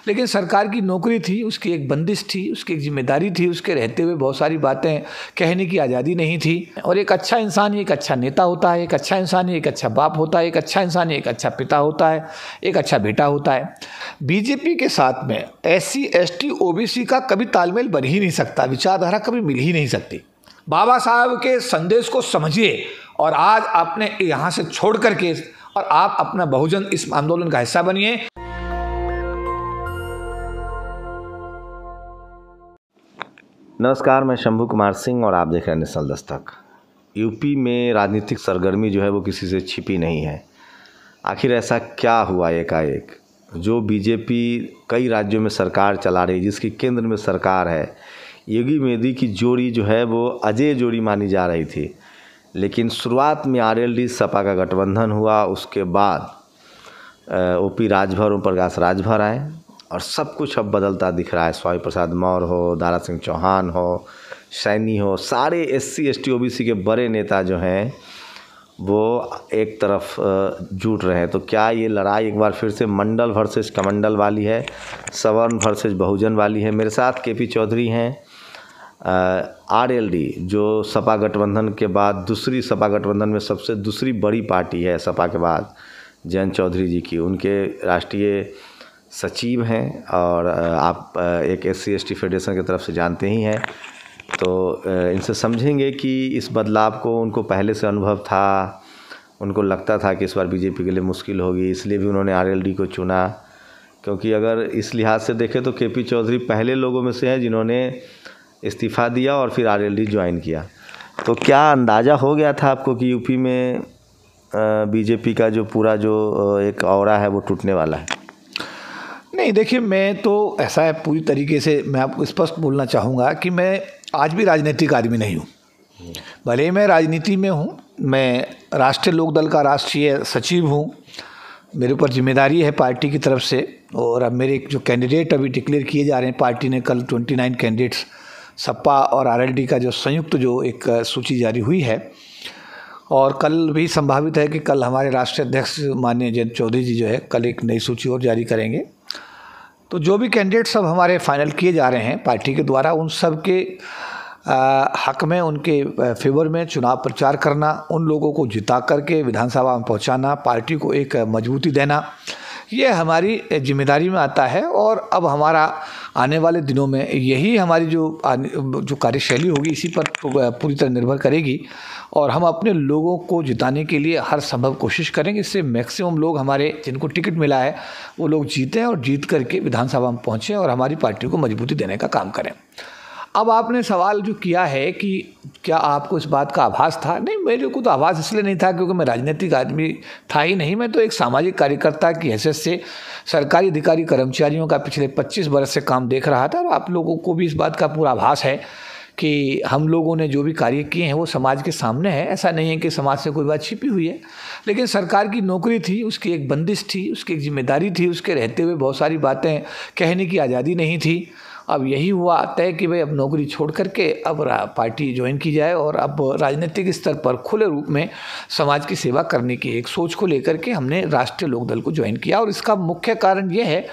लेकिन सरकार की नौकरी थी, उसकी एक बंदिश थी, उसकी एक जिम्मेदारी थी, उसके रहते हुए बहुत सारी बातें कहने की आज़ादी नहीं थी। और एक अच्छा इंसान ही एक अच्छा नेता होता है, एक अच्छा इंसान ही एक अच्छा बाप होता है, एक अच्छा इंसान ही एक अच्छा पिता होता है, एक अच्छा बेटा होता है। बीजेपी के साथ में SC ST OBC का कभी तालमेल बन ही नहीं सकता, विचारधारा कभी मिल ही नहीं सकती। बाबा साहब के संदेश को समझिए और आज आपने यहाँ से छोड़ करके और आप अपना बहुजन इस आंदोलन का हिस्सा बनिए। नमस्कार, मैं शंभू कुमार सिंह और आप देख रहे हैं नेशनल दस्तक। यूपी में राजनीतिक सरगर्मी जो है वो किसी से छिपी नहीं है। आखिर ऐसा क्या हुआ एकाएक जो बीजेपी कई राज्यों में सरकार चला रही, जिसकी केंद्र में सरकार है। योगी मोदी की जोड़ी जो है वो अजय जोड़ी मानी जा रही थी, लेकिन शुरुआत में RLD सपा का गठबंधन हुआ, उसके बाद OP राजभर, ओम प्रकाश राजभर आए और सब कुछ अब बदलता दिख रहा है। स्वामी प्रसाद मौर्य हो, दारा सिंह चौहान हो, सैनी हो, सारे SC ST OBC के बड़े नेता जो हैं वो एक तरफ जुट रहे हैं। तो क्या ये लड़ाई एक बार फिर से मंडल वर्सेस कमंडल वाली है, सवर्ण वर्सेस बहुजन वाली है? मेरे साथ KP चौधरी हैं, RLD जो सपा गठबंधन के बाद दूसरी, सपा गठबंधन में सबसे दूसरी बड़ी पार्टी है सपा के बाद, जयंत चौधरी जी की, उनके राष्ट्रीय सचिव हैं और आप एक SC ST फेडरेशन की तरफ से जानते ही हैं। तो इनसे समझेंगे कि इस बदलाव को उनको पहले से अनुभव था, उनको लगता था कि इस बार बीजेपी के लिए मुश्किल होगी, इसलिए भी उन्होंने RLD को चुना। क्योंकि अगर इस लिहाज से देखें तो KP चौधरी पहले लोगों में से हैं जिन्होंने इस्तीफ़ा दिया और फिर RLD ज्वाइन किया। तो क्या अंदाज़ा हो गया था आपको कि यूपी में बीजेपी का जो पूरा जो एक ऑरा है वो टूटने वाला है? नहीं, देखिए, मैं तो ऐसा है, पूरी तरीके से मैं आपको स्पष्ट बोलना चाहूँगा कि मैं आज भी राजनीतिक आदमी नहीं हूँ। भले ही मैं राजनीति में हूँ, मैं राष्ट्रीय लोकदल का राष्ट्रीय सचिव हूँ, मेरे ऊपर जिम्मेदारी है पार्टी की तरफ से। और अब मेरे जो कैंडिडेट अभी डिक्लेयर किए जा रहे हैं, पार्टी ने कल 29 कैंडिडेट्स, सपा और RLD का जो संयुक्त जो एक सूची जारी हुई है, और कल भी संभावित है कि कल हमारे राष्ट्रीय अध्यक्ष माननीय जयंत चौधरी जी जो है कल एक नई सूची और जारी करेंगे। तो जो भी कैंडिडेट सब हमारे फाइनल किए जा रहे हैं पार्टी के द्वारा, उन सब के हक में, उनके फेवर में चुनाव प्रचार करना, उन लोगों को जिता करके विधानसभा में पहुंचाना, पार्टी को एक मजबूती देना, ये हमारी जिम्मेदारी में आता है। और अब हमारा आने वाले दिनों में यही हमारी जो कार्यशैली होगी, इसी पर पूरी तरह निर्भर करेगी। और हम अपने लोगों को जिताने के लिए हर संभव कोशिश करेंगे, इससे मैक्सिमम लोग हमारे जिनको टिकट मिला है वो लोग जीतें और जीत करके विधानसभा में पहुँचें और हमारी पार्टी को मजबूती देने का काम करें। अब आपने सवाल जो किया है कि क्या आपको इस बात का आभास था? नहीं, मेरे को तो आभास इसलिए नहीं था क्योंकि मैं राजनीतिक आदमी था ही नहीं। मैं तो एक सामाजिक कार्यकर्ता की हैसियत से सरकारी अधिकारी कर्मचारियों का पिछले 25 बरस से काम देख रहा था। और आप लोगों को भी इस बात का पूरा आभास है कि हम लोगों ने जो भी कार्य किए हैं वो समाज के सामने है। ऐसा नहीं है कि समाज से कोई बात छिपी हुई है, लेकिन सरकार की नौकरी थी, उसकी एक बंदिश थी, उसकी एक जिम्मेदारी थी, उसके रहते हुए बहुत सारी बातें कहने की आज़ादी नहीं थी। अब यही हुआ तय कि भाई अब नौकरी छोड़ करके अब पार्टी ज्वाइन की जाए और अब राजनीतिक स्तर पर खुले रूप में समाज की सेवा करने की एक सोच को लेकर के हमने राष्ट्रीय लोकदल को ज्वाइन किया। और इसका मुख्य कारण ये है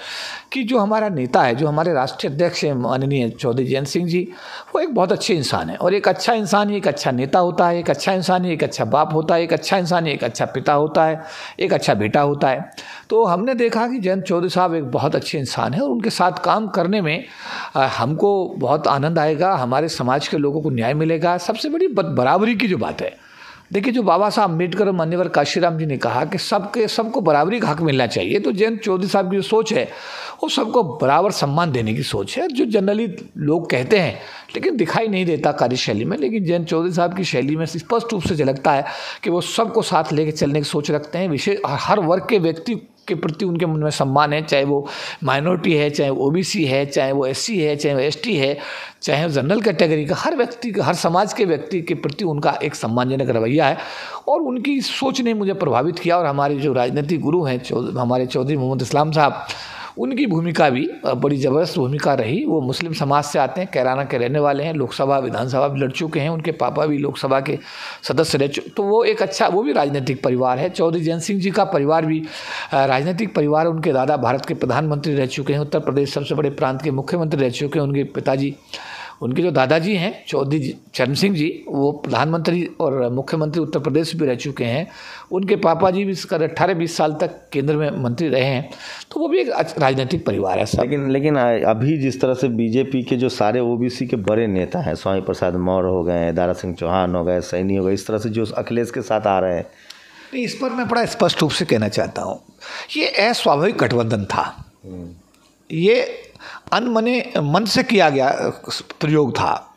कि जो हमारा नेता है, जो हमारे राष्ट्रीय अध्यक्ष हैं माननीय चौधरी जयंत सिंह जी, वो एक बहुत अच्छे इंसान है। और एक अच्छा इंसान ही एक अच्छा नेता होता है, एक अच्छा इंसान ही एक अच्छा बाप होता है, एक अच्छा इंसान ही एक अच्छा पिता होता है, एक अच्छा बेटा होता है। तो हमने देखा कि जयंत चौधरी साहब एक बहुत अच्छे इंसान है और उनके साथ काम करने में हमको बहुत आनंद आएगा, हमारे समाज के लोगों को न्याय मिलेगा। सबसे बड़ी बराबरी की जो बात है, देखिए, जो बाबा साहब अम्बेडकर और मान्यवर काशीराम जी ने कहा कि सबको बराबरी का हक मिलना चाहिए, तो जयंत चौधरी साहब की जो सोच है वो सबको बराबर सम्मान देने की सोच है, जो जनरली लोग कहते हैं लेकिन दिखाई नहीं देता कार्यशैली में। लेकिन जयंत चौधरी साहब की शैली में स्पष्ट रूप से झलकता है कि वो सबको साथ लेकर चलने की सोच रखते हैं। विशेष हर वर्ग के व्यक्ति के प्रति उनके मन में सम्मान है, चाहे वो माइनॉरिटी है, चाहे वो OBC है, चाहे वो SC है, चाहे वो ST है, चाहे वो जनरल कैटेगरी का, हर व्यक्ति का, हर समाज के व्यक्ति के प्रति उनका एक सम्मानजनक रवैया है। और उनकी सोच ने मुझे प्रभावित किया। और हमारे जो राजनीतिक गुरु हैं हमारे चौधरी मोहम्मद इस्लाम साहब, उनकी भूमिका भी बड़ी ज़बरदस्त भूमिका रही। वो मुस्लिम समाज से आते हैं, कैराना के रहने वाले हैं, लोकसभा विधानसभा भी लड़ चुके हैं, उनके पापा भी लोकसभा के सदस्य रह चुके, तो वो एक अच्छा, वो भी राजनीतिक परिवार है। चौधरी जयंत सिंह जी का परिवार भी राजनीतिक परिवार, उनके दादा भारत के प्रधानमंत्री रह चुके हैं, उत्तर प्रदेश सबसे बड़े प्रांत के मुख्यमंत्री रह चुके हैं, उनके पिताजी, उनके जो दादाजी हैं चौधरी चरण सिंह जी, वो प्रधानमंत्री और मुख्यमंत्री उत्तर प्रदेश भी रह चुके हैं, उनके पापा जी भी 18-20 साल तक केंद्र में मंत्री रहे हैं, तो वो भी एक राजनीतिक परिवार है सब। लेकिन अभी जिस तरह से बीजेपी के जो सारे ओबीसी के बड़े नेता हैं, स्वामी प्रसाद मौर्य हो गए, दारा सिंह चौहान हो गए, सैनी हो गए, इस तरह से जो अखिलेश के साथ आ रहे हैं, नहीं, इस पर मैं बड़ा स्पष्ट रूप से कहना चाहता हूँ, ये अस्वाभाविक गठबंधन था, ये अनमने मन से किया गया प्रयोग था।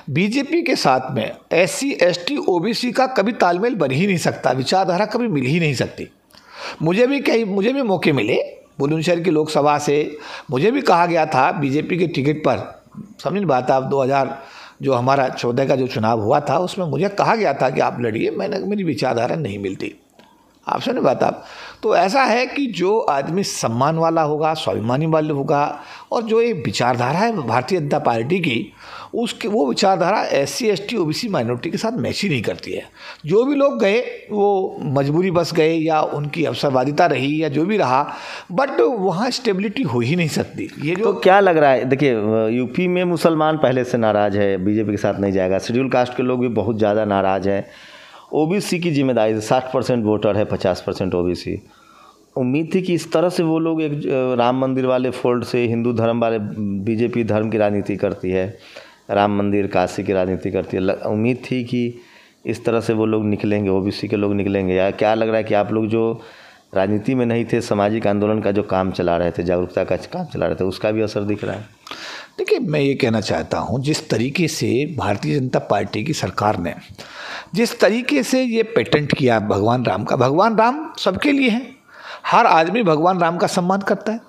बीजेपी के साथ में SC ST OBC का कभी तालमेल बन ही नहीं सकता, विचारधारा कभी मिल ही नहीं सकती। मुझे भी मौके मिले बुलंदशहर की लोकसभा से, मुझे भी कहा गया था बीजेपी के टिकट पर, समझ बात आप 2014 का जो चुनाव हुआ था उसमें मुझे कहा गया था कि आप लड़िए, मेरी विचारधारा नहीं मिलती, आप समझ बात आप। तो ऐसा है कि जो आदमी सम्मान वाला होगा, स्वाभिमानी वाला होगा, और जो एक विचारधारा है भारतीय जनता पार्टी की, उसकी वो विचारधारा SC ST OBC माइनॉरिटी के साथ मैच ही नहीं करती है। जो भी लोग गए वो मजबूरी बस गए, या उनकी अवसरवादिता रही, या जो भी रहा, बट वहाँ स्टेबिलिटी हो ही नहीं सकती। ये जो तो क्या लग रहा है, देखिए यूपी में मुसलमान पहले से नाराज़ है, बीजेपी के साथ नहीं जाएगा, शेड्यूल कास्ट के लोग भी बहुत ज़्यादा नाराज़ हैं, OBC की जिम्मेदारी 60% वोटर है, 50% OBC। उम्मीद थी कि इस तरह से वो लोग एक राम मंदिर वाले फोल्ड से, हिंदू धर्म वाले, बीजेपी धर्म की राजनीति करती है, राम मंदिर काशी की राजनीति करती है, उम्मीद थी कि इस तरह से वो लोग निकलेंगे, OBC के लोग निकलेंगे, या क्या लग रहा है कि आप लोग जो राजनीति में नहीं थे, सामाजिक आंदोलन का जो काम चला रहे थे, जागरूकता का काम चला रहे थे, उसका भी असर दिख रहा है? देखिए, मैं ये कहना चाहता हूँ, जिस तरीके से भारतीय जनता पार्टी की सरकार ने जिस तरीके से ये पेटेंट किया भगवान राम का, भगवान राम सबके लिए हैं, हर आदमी भगवान राम का सम्मान करता है।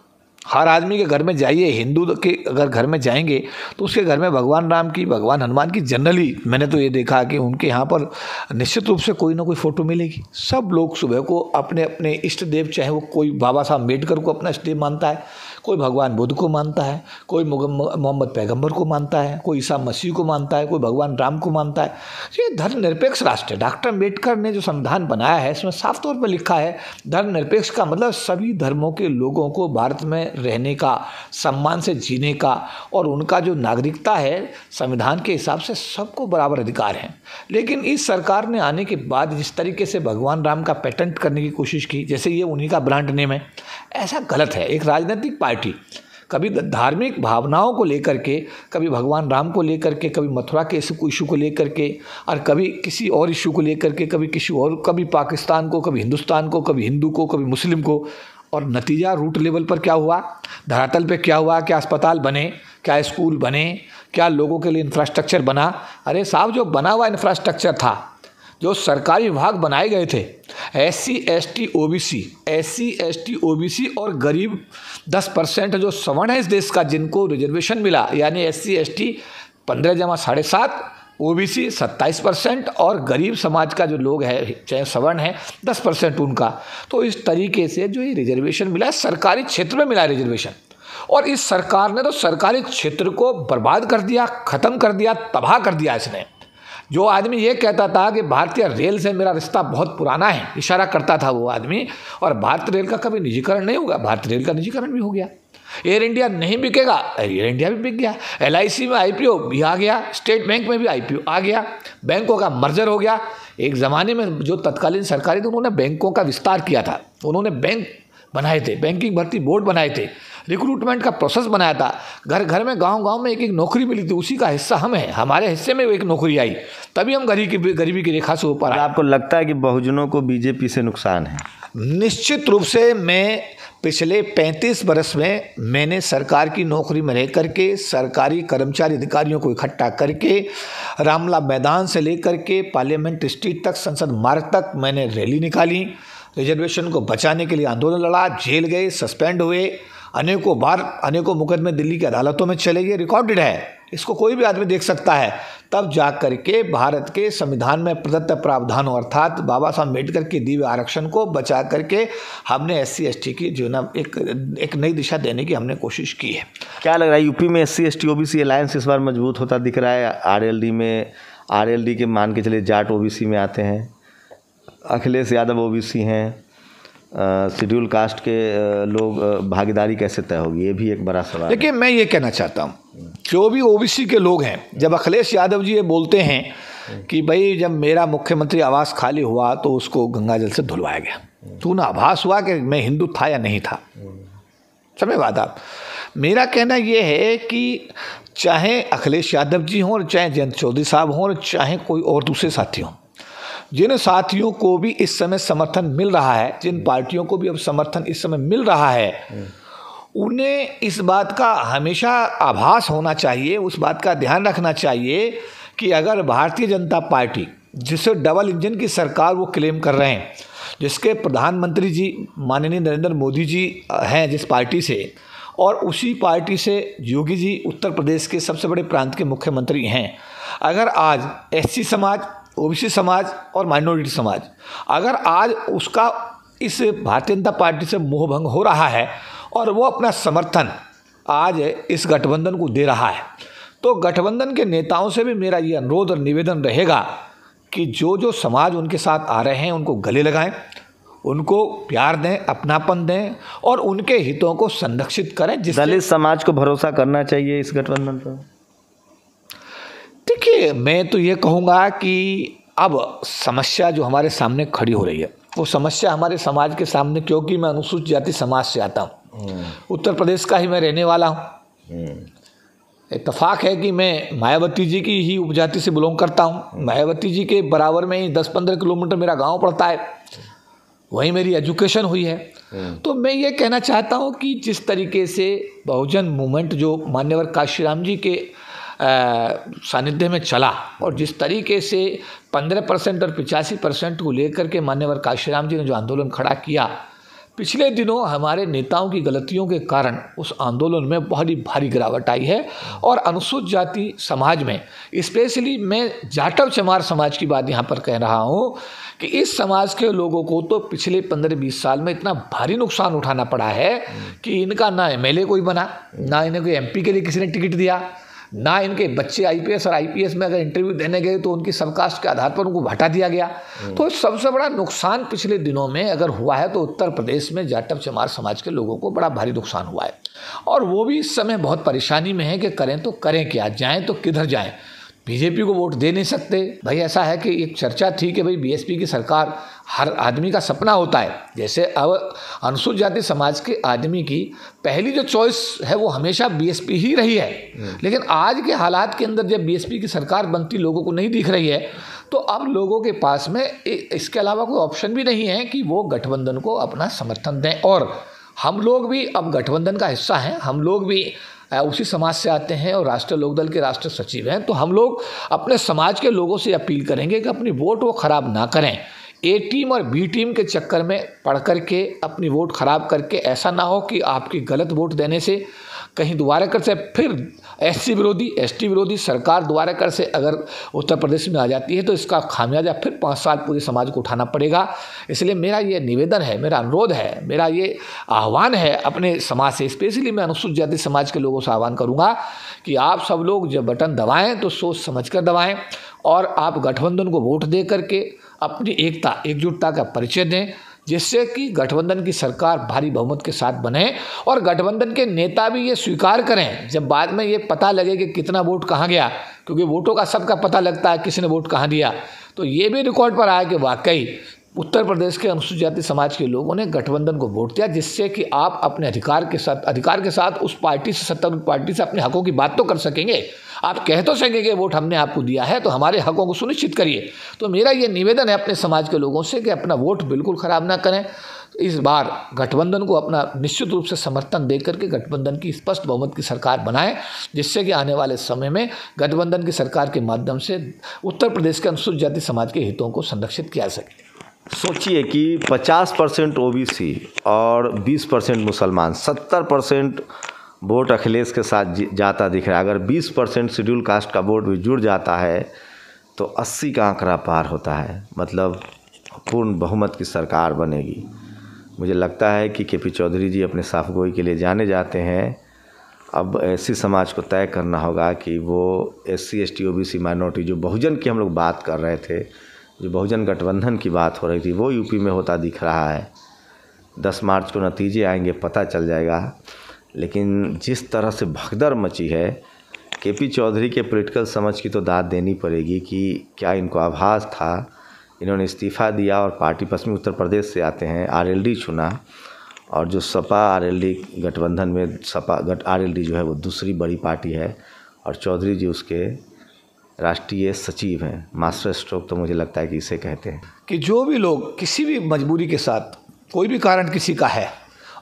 हर आदमी के घर में जाइए, हिंदू के अगर घर में जाएंगे तो उसके घर में भगवान राम की, भगवान हनुमान की, जनरली मैंने तो ये देखा कि उनके यहाँ पर निश्चित रूप से कोई ना कोई फ़ोटो मिलेगी। सब लोग सुबह को अपने अपने इष्ट देव, चाहे वो कोई बाबा साहब अम्बेडकर को अपना इष्ट देव मानता है, कोई भगवान बुद्ध को मानता है, कोई मोहम्मद पैगंबर को मानता है, कोई ईसा मसीह को मानता है, कोई भगवान राम को मानता है। ये धर्मनिरपेक्ष राष्ट्र है। डॉक्टर अम्बेडकर ने जो संविधान बनाया है इसमें साफ तौर पर लिखा है, धर्मनिरपेक्ष का मतलब सभी धर्मों के लोगों को भारत में रहने का, सम्मान से जीने का, और उनका जो नागरिकता है संविधान के हिसाब से सबको बराबर अधिकार है। लेकिन इस सरकार ने आने के बाद जिस तरीके से भगवान राम का पेटेंट करने की कोशिश की, जैसे ये उन्हीं का ब्रांड नेम है, ऐसा गलत है। एक राजनीतिक पार्टी कभी धार्मिक भावनाओं को लेकर के, कभी भगवान राम को लेकर के, कभी मथुरा के इशू को लेकर के, और कभी किसी और इशू को लेकर के, कभी किसी और, कभी पाकिस्तान को, कभी हिंदुस्तान को, कभी हिंदू को, कभी मुस्लिम को, और नतीजा रूट लेवल पर क्या हुआ, धरातल पे क्या हुआ, क्या अस्पताल बने, क्या स्कूल बने, क्या लोगों के लिए इंफ्रास्ट्रक्चर बना। अरे साहब, जो बना हुआ इंफ्रास्ट्रक्चर था, जो सरकारी विभाग बनाए गए थे, SC ST OBC और गरीब 10% जो सवर्ण है इस देश का, जिनको रिजर्वेशन मिला, यानी SC ST 15 जमा 7.5, OBC 27% और गरीब समाज का जो लोग है, चाहे सवर्ण है, 10% उनका। तो इस तरीके से जो ये रिजर्वेशन मिला, सरकारी क्षेत्र में मिला रिजर्वेशन, और इस सरकार ने तो सरकारी क्षेत्र को बर्बाद कर दिया, ख़त्म कर दिया, तबाह कर दिया इसने। जो आदमी ये कहता था कि भारतीय रेल से मेरा रिश्ता बहुत पुराना है, इशारा करता था वो आदमी, और भारतीय रेल का कभी निजीकरण नहीं होगा, भारतीय रेल का निजीकरण भी हो गया। एयर इंडिया नहीं बिकेगा, एयर इंडिया भी बिक गया। LIC में IPO भी आ गया, स्टेट बैंक में भी IPO आ गया, बैंकों का मर्जर हो गया। एक ज़माने में जो तत्कालीन सरकारें थी उन्होंने बैंकों का विस्तार किया था, उन्होंने बैंक बनाए थे, बैंकिंग भर्ती बोर्ड बनाए थे, रिक्रूटमेंट का प्रोसेस बनाया था, घर घर में, गांव-गांव में एक एक नौकरी मिली थी, उसी का हिस्सा हम हैं, हमारे हिस्से में एक नौकरी आई, तभी हम गरीबी की रेखा से ऊपर आए। आपको लगता है कि बहुजनों को बीजेपी से नुकसान है? निश्चित रूप से। मैं पिछले 35 बरस में मैंने सरकार की नौकरी में रह करके, सरकारी कर्मचारी अधिकारियों को इकट्ठा करके, रामला मैदान से लेकर के पार्लियामेंट स्ट्रीट तक, संसद मार्ग तक मैंने रैली निकाली, रिजर्वेशन को बचाने के लिए आंदोलन लड़ा, जेल गए, सस्पेंड हुए, अनेकों बार अनेकों मुकदमे दिल्ली की अदालतों में चले गए, रिकॉर्डेड है, इसको कोई भी आदमी देख सकता है। तब जा करके भारत के संविधान में प्रदत्त प्रावधानों अर्थात बाबा साहब अम्बेडकर के दिव्य आरक्षण को बचा करके हमने SC/ST की जो ना एक नई दिशा देने की हमने कोशिश की है। क्या लग रहा है यूपी में SC/ST OBC अलायंस इस बार मजबूत होता दिख रहा है? RLD के मान के चलिए जाट OBC में आते हैं, अखिलेश यादव OBC हैं, शेड्यूल कास्ट के लोग, भागीदारी कैसे तय होगी, ये भी एक बड़ा सवाल है। देखिए, मैं ये कहना चाहता हूँ, जो भी OBC के लोग हैं, जब अखिलेश यादव जी ये बोलते हैं कि भाई जब मेरा मुख्यमंत्री आवास खाली हुआ तो उसको गंगा जल से धुलवाया गया, तो ना आभास हुआ कि मैं हिंदू था या नहीं था। समझ बात आप? मेरा कहना ये है कि चाहे अखिलेश यादव जी हों और चाहे जयंत चौधरी साहब हों और चाहे कोई और दूसरे साथी हों, जिन साथियों को भी इस समय समर्थन मिल रहा है, जिन पार्टियों को भी अब समर्थन इस समय मिल रहा है, उन्हें इस बात का हमेशा आभास होना चाहिए, उस बात का ध्यान रखना चाहिए कि अगर भारतीय जनता पार्टी, जिसे डबल इंजन की सरकार वो क्लेम कर रहे हैं, जिसके प्रधानमंत्री जी माननीय नरेंद्र मोदी जी हैं जिस पार्टी से, और उसी पार्टी से योगी जी उत्तर प्रदेश के सबसे बड़े प्रांत के मुख्यमंत्री हैं, अगर आज SC समाज, OBC समाज और माइनॉरिटी समाज, अगर आज उसका इस भारतीय जनता पार्टी से मोहभंग हो रहा है और वो अपना समर्थन आज इस गठबंधन को दे रहा है, तो गठबंधन के नेताओं से भी मेरा ये अनुरोध और निवेदन रहेगा कि जो जो समाज उनके साथ आ रहे हैं उनको गले लगाएं, उनको प्यार दें, अपनापन दें और उनके हितों को संरक्षित करें। दलित समाज को भरोसा करना चाहिए इस गठबंधन पर? देखिए, मैं तो ये कहूँगा कि अब समस्या जो हमारे सामने खड़ी हो रही है, वो समस्या हमारे समाज के सामने, क्योंकि मैं अनुसूचित जाति समाज से आता हूँ, उत्तर प्रदेश का ही मैं रहने वाला हूँ। इत्तेफाक है कि मैं मायावती जी की ही उपजाति से बिलोंग करता हूँ। मायावती जी के बराबर में ही 10-15 किलोमीटर मेरा गांव पड़ता है, वहीं मेरी एजुकेशन हुई है। तो मैं ये कहना चाहता हूँ कि जिस तरीके से बहुजन मूवमेंट जो मान्यवर काशीराम जी के सानिध्य में चला और जिस तरीके से 15% और 85% को लेकर के मान्यवर काशीराम जी ने जो आंदोलन खड़ा किया, पिछले दिनों हमारे नेताओं की गलतियों के कारण उस आंदोलन में बहुत ही भारी गिरावट आई है। और अनुसूचित जाति समाज में, स्पेशली मैं जाटव चमार समाज की बात यहाँ पर कह रहा हूँ कि इस समाज के लोगों को तो पिछले 15-20 साल में इतना भारी नुकसान उठाना पड़ा है कि इनका ना MLA कोई बना, ना इन्हें कोई MP के लिए किसी ने टिकट दिया, ना इनके बच्चे IPS और IPS में अगर इंटरव्यू देने गए तो उनकी सबकास्ट के आधार पर उनको हटा दिया गया। तो सबसे बड़ा नुकसान पिछले दिनों में अगर हुआ है तो उत्तर प्रदेश में जाटव चमार समाज के लोगों को बड़ा भारी नुकसान हुआ है, और वो भी इस समय बहुत परेशानी में है कि करें तो करें क्या, जाएं तो किधर जाएं। बीजेपी को वोट दे नहीं सकते भाई। ऐसा है कि एक चर्चा थी कि भाई BSP की सरकार हर आदमी का सपना होता है, जैसे अब अनुसूचित जाति समाज के आदमी की पहली जो चॉइस है वो हमेशा BSP ही रही है। लेकिन आज के हालात के अंदर जब BSP की सरकार बनती लोगों को नहीं दिख रही है, तो अब लोगों के पास में इसके अलावा कोई ऑप्शन भी नहीं है कि वो गठबंधन को अपना समर्थन दें। और हम लोग भी अब गठबंधन का हिस्सा हैं, हम लोग भी उसी समाज से आते हैं और राष्ट्रीय लोकदल के राष्ट्रीय सचिव हैं। तो हम लोग अपने समाज के लोगों से अपील करेंगे कि अपनी वोट वो खराब ना करें, A टीम और B टीम के चक्कर में पढ़ करके अपनी वोट खराब करके ऐसा ना हो कि आपकी गलत वोट देने से कहीं दोबारा कर से फिर SC विरोधी ST विरोधी सरकार दोबारा कर से अगर उत्तर प्रदेश में आ जाती है तो इसका खामियाजा फिर 5 साल पूरे समाज को उठाना पड़ेगा। इसलिए मेरा ये निवेदन है, मेरा अनुरोध है, मेरा ये आह्वान है अपने समाज से, स्पेशली मैं अनुसूचित जाति समाज के लोगों से आह्वान करूँगा कि आप सब लोग जब बटन दबाएँ तो सोच समझ कर दबाएँ और आप गठबंधन को वोट दे करके अपनी एकता एकजुटता का परिचय दें, जिससे कि गठबंधन की सरकार भारी बहुमत के साथ बने और गठबंधन के नेता भी ये स्वीकार करें जब बाद में ये पता लगे कि कितना वोट कहाँ गया, क्योंकि वोटों का सबका पता लगता है किसी ने वोट कहाँ दिया, तो ये भी रिकॉर्ड पर आया कि वाकई उत्तर प्रदेश के अनुसूचित जाति समाज के लोगों ने गठबंधन को वोट दिया, जिससे कि आप अपने अधिकार के साथ उस पार्टी से, सत्तारूढ़ पार्टी से अपने हकों की बात तो कर सकेंगे। आप कह तो सकेंगे कि वोट हमने आपको दिया है तो हमारे हकों को सुनिश्चित करिए। तो मेरा ये निवेदन है अपने समाज के लोगों से कि अपना वोट बिल्कुल ख़राब ना करें। इस बार गठबंधन को अपना निश्चित रूप से समर्थन दे करके गठबंधन की स्पष्ट बहुमत की सरकार बनाएं, जिससे कि आने वाले समय में गठबंधन की सरकार के माध्यम से उत्तर प्रदेश के अनुसूचित जाति समाज के हितों को संरक्षित किया सके। सोचिए कि 50% OBC और 20% मुसलमान, 70% वोट अखिलेश के साथ जाता दिख रहा है। अगर 20% शेड्यूल कास्ट का वोट भी जुड़ जाता है तो 80 का आंकड़ा पार होता है, मतलब पूर्ण बहुमत की सरकार बनेगी। मुझे लगता है कि केपी चौधरी जी अपने साफगोई के लिए जाने जाते हैं। अब ऐसी समाज को तय करना होगा कि वो SC ST OBC माइनॉरिटी, जो बहुजन की हम लोग बात कर रहे थे, जो बहुजन गठबंधन की बात हो रही थी, वो यूपी में होता दिख रहा है। 10 मार्च को नतीजे आएंगे, पता चल जाएगा। लेकिन जिस तरह से भगदड़ मची है, केपी चौधरी के पॉलिटिकल समझ की तो दाद देनी पड़ेगी कि क्या इनको आभास था। इन्होंने इस्तीफ़ा दिया और पार्टी पश्चिमी उत्तर प्रदेश से आते हैं, RLD चुना, और जो सपा RLD गठबंधन में सपा RLD जो है वो दूसरी बड़ी पार्टी है और चौधरी जी उसके राष्ट्रीय सचिव हैं। मास्टर स्ट्रोक तो मुझे लगता है कि इसे कहते हैं कि जो भी लोग किसी भी मजबूरी के साथ, कोई भी कारण किसी का है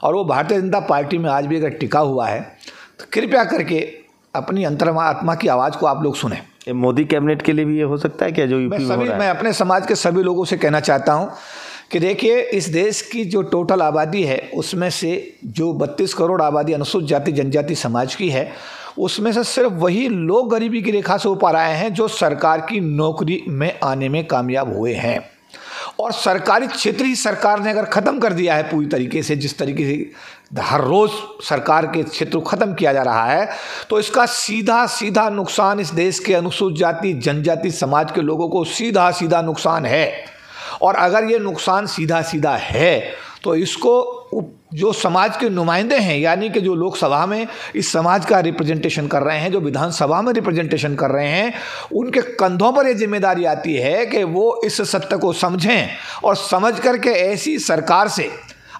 और वो भारतीय जनता पार्टी में आज भी अगर टिका हुआ है, तो कृपया करके अपनी अंतरात्मा की आवाज़ को आप लोग सुने। मोदी कैबिनेट के लिए भी ये हो सकता है क्या, जो यूपी में हो रहा है? मैं अपने समाज के सभी लोगों से कहना चाहता हूँ कि देखिए, इस देश की जो टोटल आबादी है उसमें से जो 32 करोड़ आबादी अनुसूचित जाति जनजाति समाज की है, उसमें से सिर्फ वही लोग गरीबी की रेखा से ऊपर आए हैं जो सरकार की नौकरी में आने में कामयाब हुए हैं। और सरकारी क्षेत्र ही सरकार ने अगर ख़त्म कर दिया है पूरी तरीके से, जिस तरीके से हर रोज़ सरकार के क्षेत्र को ख़त्म किया जा रहा है, तो इसका सीधा सीधा नुकसान इस देश के अनुसूचित जाति जनजाति समाज के लोगों को सीधा सीधा नुकसान है। और अगर ये नुकसान सीधा सीधा है तो इसको जो समाज के नुमाइंदे हैं, यानी कि जो लोकसभा में इस समाज का रिप्रेजेंटेशन कर रहे हैं, जो विधानसभा में रिप्रेजेंटेशन कर रहे हैं, उनके कंधों पर ये जिम्मेदारी आती है कि वो इस सत्य को समझें और समझ करके ऐसी सरकार से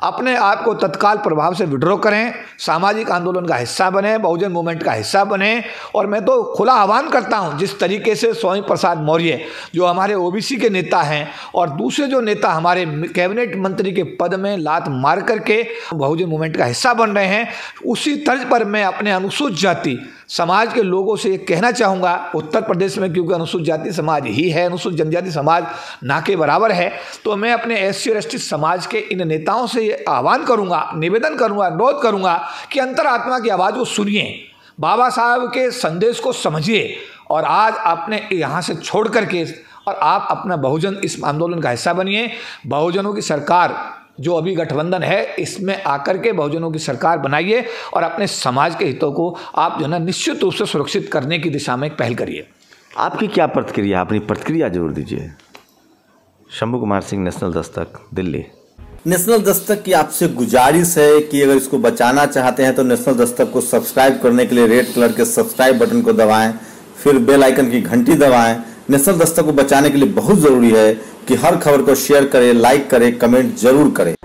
अपने आप को तत्काल प्रभाव से विड्रॉ करें, सामाजिक आंदोलन का हिस्सा बने, बहुजन मूवमेंट का हिस्सा बने। और मैं तो खुला आह्वान करता हूं, जिस तरीके से स्वामी प्रसाद मौर्य जो हमारे OBC के नेता हैं और दूसरे जो नेता हमारे कैबिनेट मंत्री के पद में लात मार करके बहुजन मूवमेंट का हिस्सा बन रहे हैं, उसी तर्ज पर मैं अपने अनुसूचित जाति समाज के लोगों से ये कहना चाहूँगा, उत्तर प्रदेश में क्योंकि अनुसूचित जाति समाज ही है, अनुसूचित जनजाति समाज ना के बराबर है, तो मैं अपने SC और ST समाज के इन नेताओं से ये आह्वान करूँगा, निवेदन करूँगा, अनुरोध करूँगा कि अंतरात्मा की आवाज़ को सुनिए, बाबा साहब के संदेश को समझिए और आज अपने यहाँ से छोड़ करके और आप अपना बहुजन इस आंदोलन का हिस्सा बनिए। बहुजनों की सरकार जो अभी गठबंधन है, इसमें आकर के बहुजनों की सरकार बनाइए और अपने समाज के हितों को आप जो है ना निश्चित रूप से सुरक्षित करने की दिशा में एक पहल करिए। आपकी क्या प्रतिक्रिया, अपनी प्रतिक्रिया जरूर दीजिए। शंभू कुमार सिंह, नेशनल दस्तक, दिल्ली। नेशनल दस्तक की आपसे गुजारिश है कि अगर इसको बचाना चाहते हैं तो नेशनल दस्तक को सब्सक्राइब करने के लिए रेड कलर के सब्सक्राइब बटन को दबाएं, फिर बेल आइकन की घंटी दबाएं। नेशनल दस्तक को बचाने के लिए बहुत जरूरी है कि हर खबर को शेयर करें, लाइक करें, कमेंट जरूर करें।